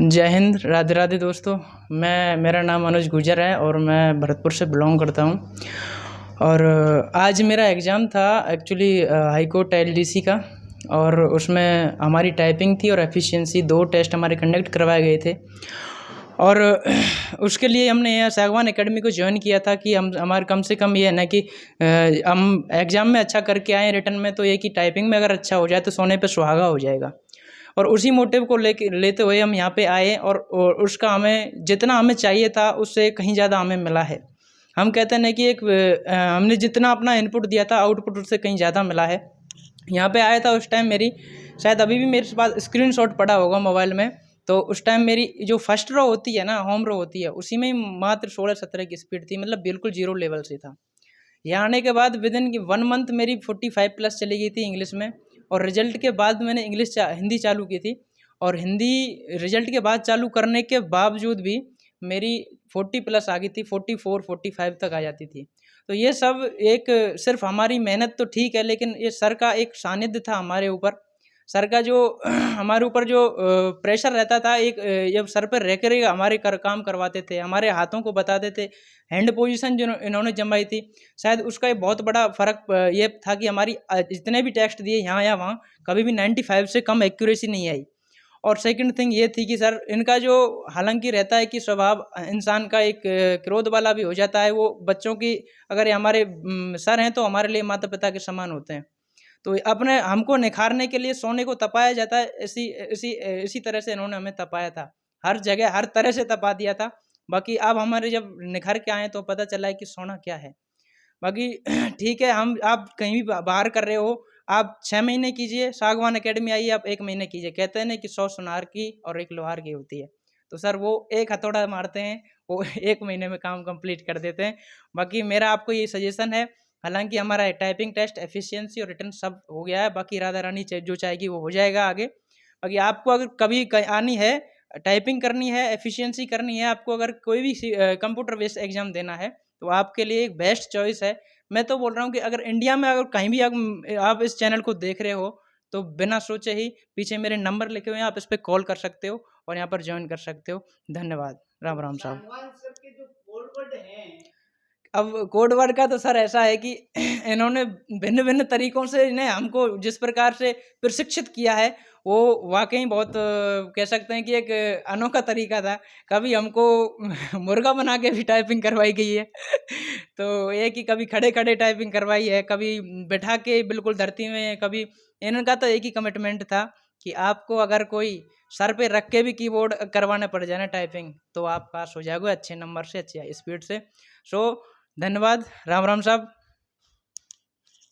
जय हिंद, राधे राधे दोस्तों। मेरा नाम अनुज गुजर है और मैं भरतपुर से बिलोंग करता हूँ। और आज मेरा एग्ज़ाम था एक्चुअली हाई कोर्ट एलडीसी का, और उसमें हमारी टाइपिंग थी और एफिशिएंसी, 2 टेस्ट हमारे कंडक्ट करवाए गए थे। और उसके लिए हमने यहाँ सागवान एकेडमी को ज्वाइन किया था कि हम हमारे कम से कम ये है ना कि हम एग्ज़ाम में अच्छा करके आएँ, रिटन में तो ये कि टाइपिंग में अगर अच्छा हो जाए तो सोने पे सुहागा हो जाएगा। और उसी मोटिव को लेते हुए हम यहाँ पे आए, और उसका हमें जितना हमें चाहिए था उससे कहीं ज़्यादा हमें मिला है। हम कहते हैं ना कि हमने जितना अपना इनपुट दिया था, आउटपुट उससे कहीं ज़्यादा मिला है। यहाँ पे आया था उस टाइम मेरी, शायद अभी भी मेरे पास स्क्रीनशॉट पड़ा होगा मोबाइल में, तो उस टाइम मेरी जो फर्स्ट रो होती है ना, होम रो होती है, उसी में ही मात्र 16-17 की स्पीड थी, मतलब बिल्कुल जीरो लेवल से था। यहाँ आने के बाद विदिन 1 मंथ मेरी 45 प्लस चली गई थी इंग्लिश में। और रिजल्ट के बाद मैंने हिंदी चालू की थी, और हिंदी रिजल्ट के बाद चालू करने के बावजूद भी मेरी 40 प्लस आ गई थी, 44-45 तक आ जाती थी। तो ये सब एक सिर्फ हमारी मेहनत तो ठीक है, लेकिन ये सर का एक सानिध्य था हमारे ऊपर। सर का जो हमारे ऊपर जो प्रेशर रहता था, ये सर पर रह कर ही हमारे काम करवाते थे, हमारे हाथों को बताते थे। हैंड पोजीशन जो इन्होंने जमाई थी, शायद उसका एक बहुत बड़ा फ़र्क ये था कि हमारी जितने भी टेस्ट दिए यहाँ या वहाँ, कभी भी 95 से कम एक्यूरेसी नहीं आई। और सेकंड थिंग ये थी कि सर इनका जो, हालांकि रहता है कि स्वभाव इंसान का एक क्रोध वाला भी हो जाता है, वो बच्चों की, अगर ये हमारे सर हैं तो हमारे लिए माता पिता के समान होते हैं। तो अपने हमको निखारने के लिए सोने को तपाया जाता है, इसी इसी इसी तरह से इन्होंने हमें तपाया था। हर जगह हर तरह से तपा दिया था। बाकी अब हमारे जब निखर के आए तो पता चला है कि सोना क्या है। बाकी ठीक है, हम आप कहीं भी बाहर कर रहे हो, आप 6 महीने कीजिए, सागवान एकेडमी आइए, आप 1 महीने कीजिए। कहते हैं ना कि 100 सुनार की और 1 लोहार की होती है। तो सर वो एक हथौड़ा मारते हैं, वो 1 महीने में काम कंप्लीट कर देते हैं। बाकी मेरा आपको ये सजेशन है, हालांकि हमारा टाइपिंग टेस्ट, एफिशिएंसी और रिटन सब हो गया है, बाकी राधा रानी जो चाहेगी वो हो जाएगा आगे। बाकी आपको अगर कभी आनी है, टाइपिंग करनी है, एफिशिएंसी करनी है, आपको अगर कोई भी कंप्यूटर बेस्ड एग्जाम देना है, तो आपके लिए एक बेस्ट चॉइस है। मैं तो बोल रहा हूँ कि अगर इंडिया में अगर कहीं भी आप इस चैनल को देख रहे हो, तो बिना सोचे ही पीछे मेरे नंबर लिखे हुए हैं, आप इस पर कॉल कर सकते हो और यहाँ पर ज्वाइन कर सकते हो। धन्यवाद। राम राम साहब। सागवान सर के जो कोड वर्ड हैं, अब कोड वर्ड का तो सर ऐसा है कि इन्होंने भिन्न भिन्न तरीकों से इन्हें हमको जिस प्रकार से प्रशिक्षित किया है, वो वाकई बहुत कह सकते हैं कि एक अनोखा तरीका था। कभी हमको मुर्गा बना के भी टाइपिंग करवाई गई है। तो ये कि कभी खड़े खड़े टाइपिंग करवाई है, कभी बैठा के बिल्कुल धरती में, कभी। इनका तो एक ही कमिटमेंट था कि आपको अगर कोई सर पे रख के भी कीबोर्ड करवाना पड़ जाए ना टाइपिंग, तो आप पास हो जाओगे अच्छे नंबर से, अच्छी स्पीड से। सो धन्यवाद। राम राम साहब।